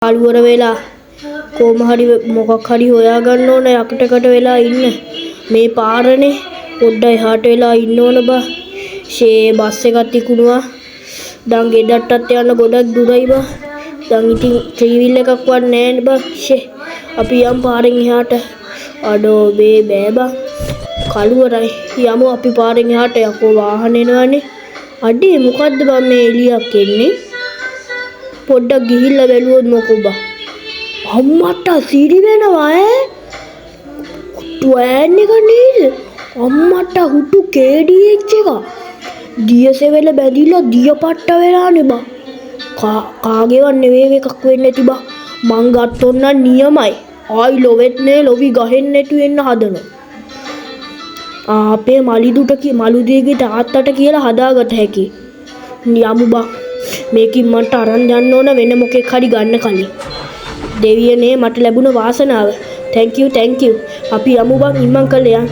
අලුවර වෙලා කොහොම හරි මොකක් හරි හොයාගන්න ඕන යකටකට වෙලා ඉන්න මේ පාරනේ පොඩ්ඩයි එහාට වෙලා ඉන්න ඕන බා ෂේ බස් එකක් තිකුණා දැන් ගෙදරටත් යන්න ගොඩක් දුරයි බා දැන් ඉතින් ත්‍රී වීල් එකක්වත් නැහැ නේ බා ෂේ අපි යම් පාරෙන් එහාට අඩෝ බෑ බා කලුවරයි යමු අපි පාරෙන් එහාට යකෝ වාහන එනවනේ අඩේ මොකද්ද බා මේ එලියක් එන්නේ පොඩ්ඩක් ගිහිල්ලා බැලුවොත් මොකෝ බා අම්මට සිරි වෙනවා වෑන් එක නේද අම්මට හුටු KDH එක දියසෙවල බැඳිලා දියපට්ට වෙලානේ බා කාගේවත් නෙවෙයි එකක් වෙන්නේ නැති බා මං ගත්තොත් නම් නියමයි ආයි ලොවෙත් නේ ලොවි ගහෙන්න නැතු වෙන්න හදනවා අපේ මලුදේගේ තාත්තට කියලා හදාගත හැකි යමු බා මේකින් මට අරන් යන්න ඕන වෙන මොකෙක් හරි ගන්න කලින් දෙවියනේ මට ලැබුණ වාසනාව thank you අපි යමු බං ඉම්මන් කළේ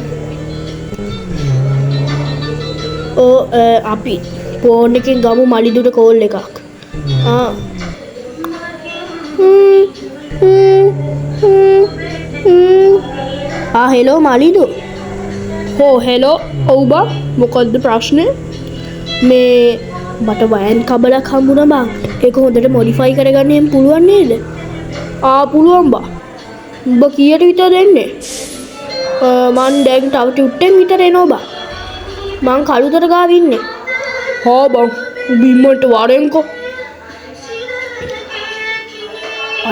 අපි ෆෝන් එකෙන් ගමු මලිදුට කෝල් එකක් හෙලෝ මලිදු හෙලෝ ඔව් බං මොකද්ද ප්‍රශ්නේ මේ මට වෑන් කබලක් හම්බුණා බං ඒක හොඳට මොඩිෆයි කරගන්න එහෙම පුළුවන් නේද පුළුවන් බා උඹ කීයට විතර දෙන්නේ මං දැන් තව ටිකෙන් විතර එනවා බා මං කළුතර ගාව ඉන්නේ බං උඹ ඉම්මන්ට වරෙන්කෝ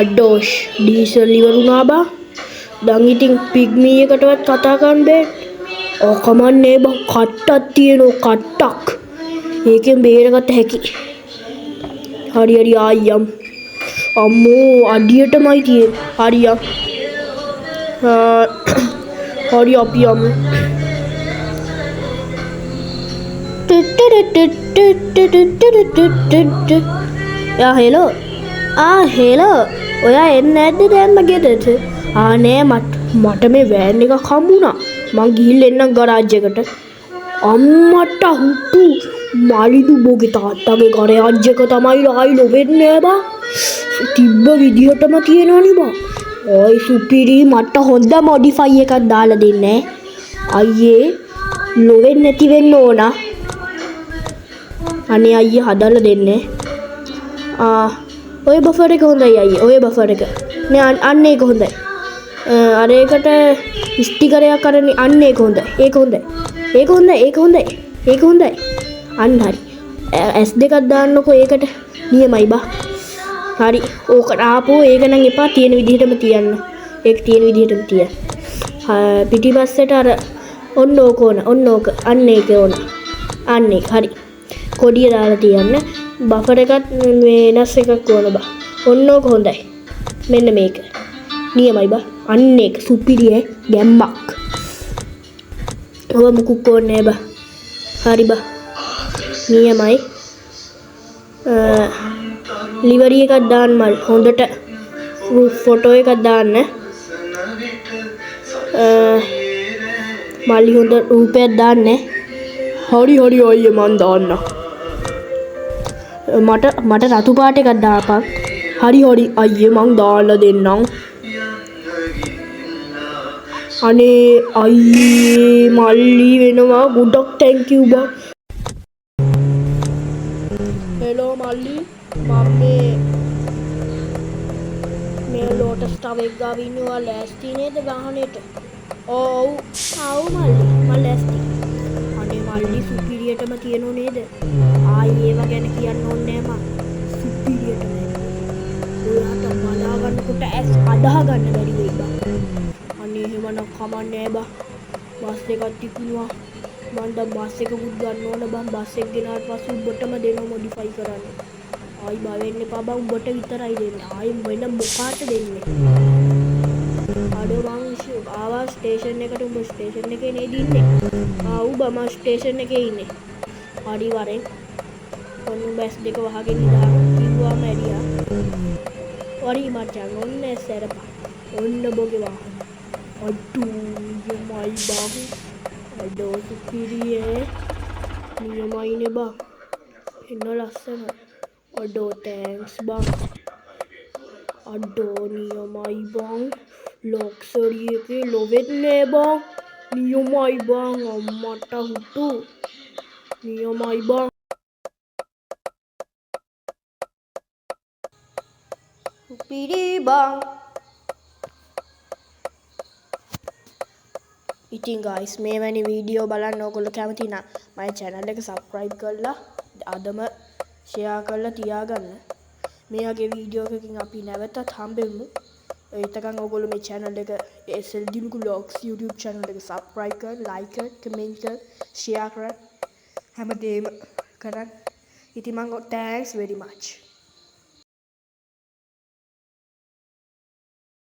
අඩෝෂ් ඩීසල් ඉවරුණා බා දැන් ඉතින් පිග්මී එකටවත් කතා කරන්න බෑ කමන්නේ බං කට්ටක් තියෙනවා කට්ටක් ඒකෙන් බේරගත හැකි හරි ආයම් අම්මෝ අඩියටමයි තියෙන්නේ හරියක් හරි අපි යමු හෙලෝ හෙලෝ ඔයා එන්නේ නැද්ද දැන් මගෙදට නෑ මට මේ වෑන් එකක් හම්බුණා මං ගිහිල්ලා එන්නම් ගරාජ් එකට අම්මට හුටු මලිදු බෝගේ තාත්තගේ ගරාජ් එක තමයි ආයි ලොවෙන්නේ බා තිබ්බ විදිහටම තියෙනවනේ බා ඔය සුපිරි මට හොඳ මොඩිෆයි එකක් දාලා දෙන්නේ අයියේ ලොවෙන්නේ නැති වෙන්න ඕන අනේ අයියේ හදලා දෙන්නේ ඔය බෆර් එක හොඳයි අයියේ ඔය බෆර් එක නේ අන්න ඒක හොඳයි අර ඒකට ස්ටිකරයක් අරනේ අන්න ඒක හොඳයි අන්න හරි S දෙකක් දාන්නකෝ ඒකට නියමයි බා හරි ඕකට ආපෝ ඒක නම් එපා තියෙන විදිහටම තියන්න ඒක තියෙන විදිහටම තියන්න පිටිපස්සට අර ඔන්න ඕක අන්න ඒක ඕන අන්න ඒක හරි කොඩිය දාලා තියන්න බෆර් එකත් වෙනස් එකක් ඕන බා ඔන්න ඕක හොඳයි මෙන්න මේක නියමයි බා අන්න ඒක සුපිරිය ගැම්මක් ඔව මුකුක් ඕනේ බා හරි බා නියමයි ලිවරි එකක් දාන්න මල් හොඳට ෆොටෝ එකක් දාන්න මල්ලි හොඳ රූපයක් දාන්න හරි අයියේ මන් දාන්න මට රතු පාට එකක් දාපන් හරි අයියේ මං දාලා දෙන්නම් අනේ අයියේ මල්ලි වෙනවා ගොඩක් thank you බා හෙලෝ මල්ලි මම මේ ලෝටස් ටවර් එක ගාව ඉන්නවා ලෑස්ති නේද වාහනේට ඔව් මල්ලි මම ලෑස්ති අනේ මල්ලි සුපිරියටම තියනෝ නේද ආයේ ඒව ගැන කියන්න ඕනේ නෑ මම සුපිරියටම ඔයාට බලා ගන්නකොට ඇස් අදහ ගන්න බැරි වෙයි බා අනේ එහෙමනම් කමන්නේ බා බස් එකක් තිබුණා මම දැන් බස් එකකුත් ගන්න ඕන බං බස් එක ගෙනාට පස්සේ උඹටම දෙනවා මොඩිෆයි කරන්න ආයි බය වෙන්න එපා බං උඹට විතරයි දෙන්නේ ආයි වෙන මොකාට දෙන්නේ අඩෝ මං ආවා ස්ටේෂන් එකට උඹ ස්ටේෂන් එකේ නේද ඉන්නේ උඹ මම ස්ටේෂන් එකේ ඉන්නේ හරි වරෙන් ඔන්න බස් දෙක වහගෙන ඉඳලා කිව්වාම ඇරියා වරි මචං ඔන්න සැරපා ඔන්න බෝගේ වාහන අඩෝ යමයි බං අඩෝ සුපිරියේ නියමයිනේ බං එන්න ලස්සන අඩෝ තෑන්ක්ස් බං අඩෝ නියමයි බං ලොක්සරි එකේ ලොවෙත් නෑ බං නියමයි බං අම්මට හුටු නියමයි බං සුපිරි බං ඉතින් ගයිස් මේ වැනි වීඩියෝ බලන්න ඕගොල්ලෝ කැමති නම් මගේ channel එක subscribe කරලා අදම share කරලා තියාගන්න මේ වගේ වීඩියෝ එකකින් අපි නැවතත් හම්බෙමු එතකන් ඕගොල්ලෝ මේ channel එක SL Dinuku Vlogs YouTube channel එක subscribe කරලා like කරලා comment කරලා share කරලා හැමදේම කරන්න ඉතින් මම thanks very much